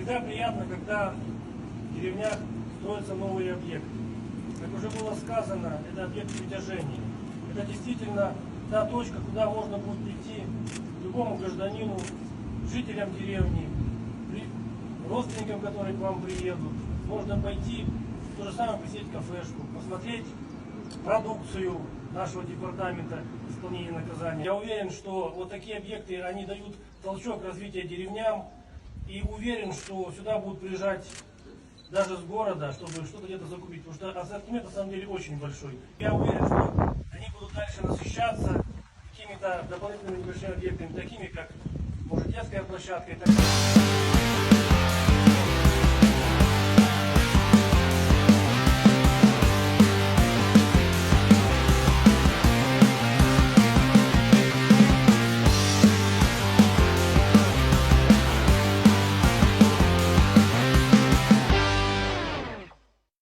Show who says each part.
Speaker 1: Всегда приятно, когда в деревнях строятся новые объекты. Как уже было сказано, это объект притяжения. Это действительно та точка, куда можно будет прийти любому гражданину, жителям деревни, родственникам, которые к вам приедут. Можно пойти, то же самое посетить кафешку, посмотреть продукцию нашего департамента исполнения наказания. Я уверен, что вот такие объекты, они дают толчок развития деревням, и уверен, что сюда будут приезжать даже с города, чтобы что-то где-то закупить, потому что ассортимент на самом деле очень большой. Я уверен, что они будут дальше насыщаться какими-то дополнительными небольшими объектами, такими как, может, детская площадка и так далее.